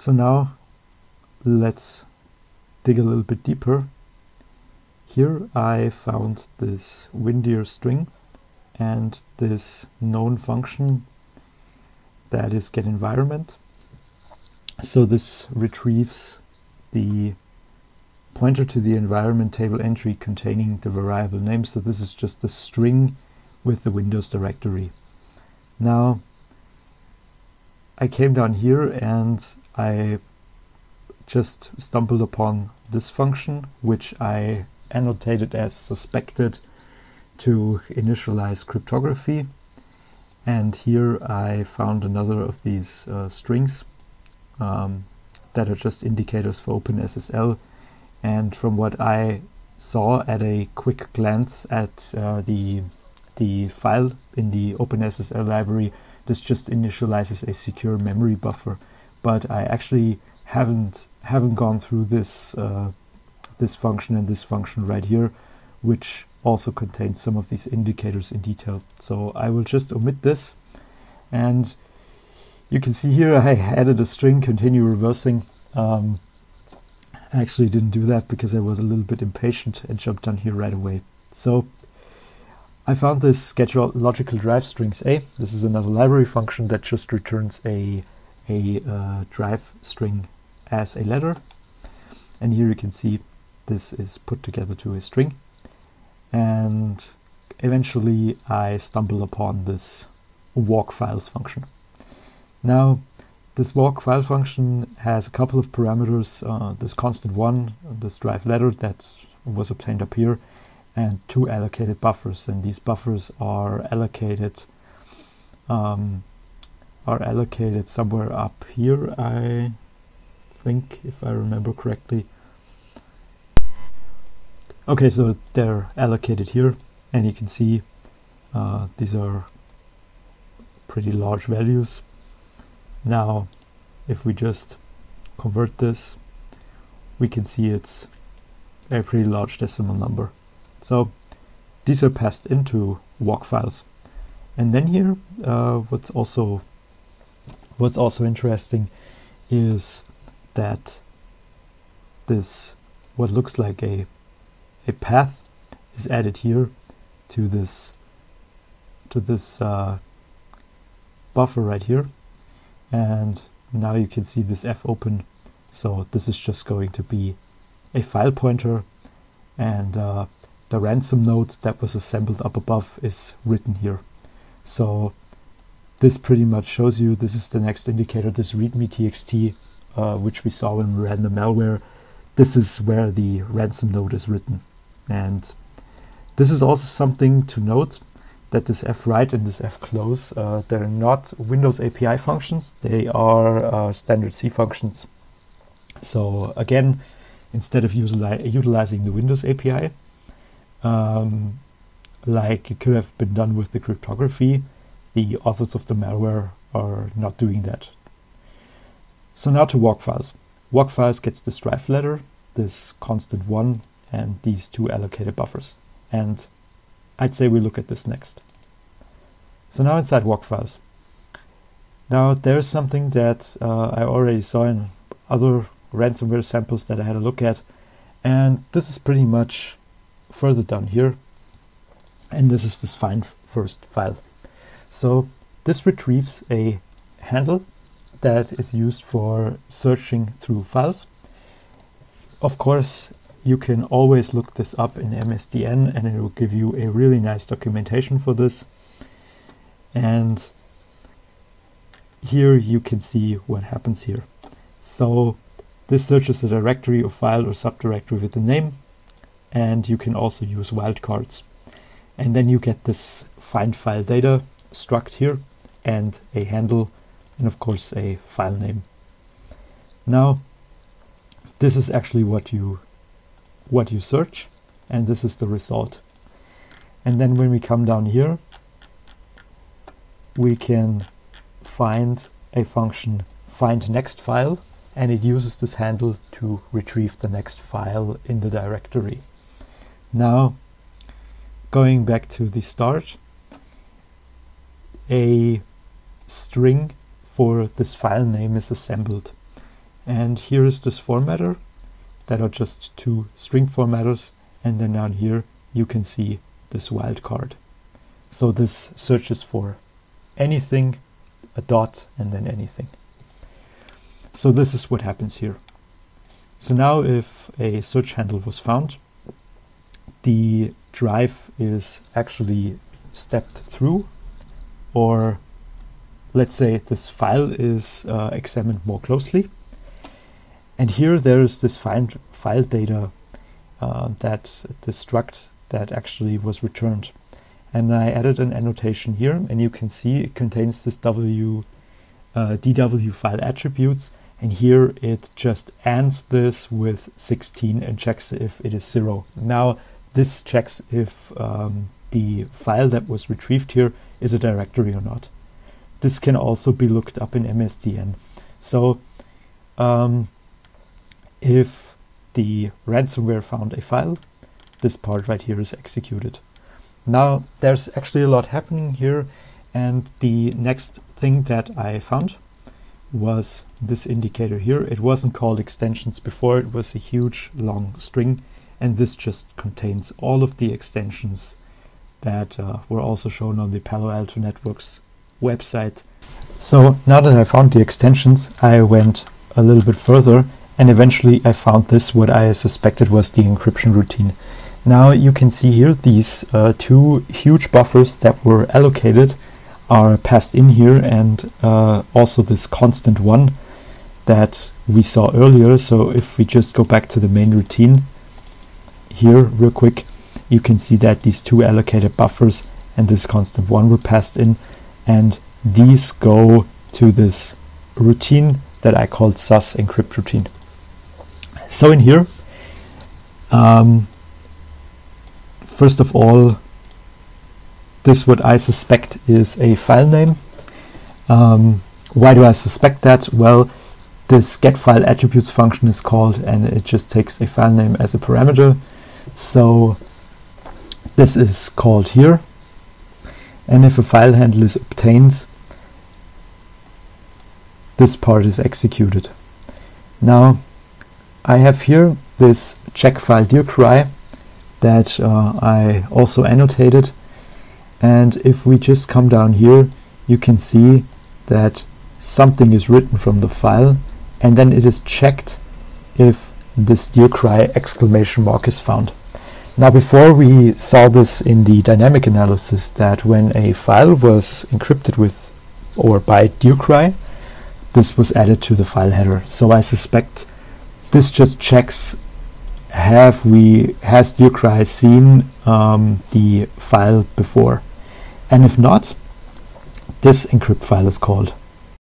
So now let's dig a little bit deeper. Here I found this windir string and this known function that is getEnvironment. So this retrieves the pointer to the environment table entry containing the variable name. So this is just a string with the Windows directory. Now I came down here and I just stumbled upon this function, which I annotated as suspected to initialize cryptography. And here I found another of these strings that are just indicators for OpenSSL. And from what I saw at a quick glance at the file in the OpenSSL library, this just initializes a secure memory buffer. But I actually haven't gone through this this function and this function right here, which also contains some of these indicators in detail. So I will just omit this, and you can see here I added a string continue reversing. I actually didn't do that because I was a little bit impatient and jumped on here right away. So I found this getLogical drive strings A. This is another library function that just returns a drive string as a letter. And here you can see this is put together to a string. And eventually I stumble upon this walk files function. Now this walk file function has a couple of parameters, this constant1, this drive letter that was obtained up here, and 2 allocated buffers. And these buffers are allocated somewhere up here, I think, if I remember correctly. Okay, so they're allocated here, and you can see these are pretty large values. Now, if we just convert this, we can see it's a pretty large decimal number. So these are passed into walk files. And then here, what's also interesting is that this, what looks like a path, is added here to this buffer right here. And now you can see this fopen. So this is just going to be a file pointer, and the ransom node that was assembled up above is written here. So this pretty much shows you this is the next indicator, this readme.txt, which we saw when we ran the malware. This is where the ransom node is written. And this is also something to note, that this fwrite and this fclose, they're not Windows API functions, they are standard C functions. So again, instead of utilizing the Windows API, like it could have been done with the cryptography, the authors of the malware are not doing that. So now to walk files. Walk files gets this drive letter, this constant1, and these 2 allocated buffers. And I'd say we look at this next. So now inside walk files. Now there's something that I already saw in other ransomware samples that I had a look at, and this is pretty much further down here, and this is this find first file. So this retrieves a handle that is used for searching through files. Of course, you can always look this up in MSDN, and it will give you a really nice documentation for this. And here you can see what happens here. So this searches a directory or file or subdirectory with the name, and you can also use wildcards. And then you get this find file data struct here, and a handle, and of course a file name. Now this is actually what you search, and this is the result. And then when we come down here, we can find a function find next file, and it uses this handle to retrieve the next file in the directory. Now, going back to the start, a string for this file name is assembled, And here is this formatter that are just two string formatters, and then down here you can see this wildcard. So this searches for anything, a dot, and then anything. So this is what happens here. So now if a search handle was found, the drive is actually stepped through, or let's say this file is examined more closely. And here there is this file data, that the struct that actually was returned. And I added an annotation here, and you can see it contains this DW file attributes, and here it just ANDs this with 16 and checks if it is 0. Now this checks if the file that was retrieved here is a directory or not. This can also be looked up in MSDN. So if the ransomware found a file, this part right here is executed. Now there's actually a lot happening here, and the next thing that I found was this indicator here. It wasn't called extensions before, it was a huge long string, and this just contains all of the extensions that were also shown on the Palo Alto Networks website. So now that I found the extensions, I went a little bit further, and eventually I found this, what I suspected was the encryption routine. Now you can see here these two huge buffers that were allocated are passed in here, and also this constant one that we saw earlier. So if we just go back to the main routine here real quick, you can see that these two allocated buffers and this constant one were passed in, and these go to this routine that I called sus encrypt routine. So in here, first of all, this what I suspect is a file name. Why do I suspect that? Well, this getFileAttributes function is called, and it just takes a file name as a parameter. So this is called here, and if a file handle is obtained, this part is executed. Now I have here this check file DearCry that I also annotated, and if we just come down here, you can see that something is written from the file, and then it is checked if this DearCry exclamation mark is found. Now before we saw this in the dynamic analysis, that when a file was encrypted with or by DearCry, this was added to the file header. So I suspect this just checks, has DearCry seen the file before, and if not, this encrypt file is called.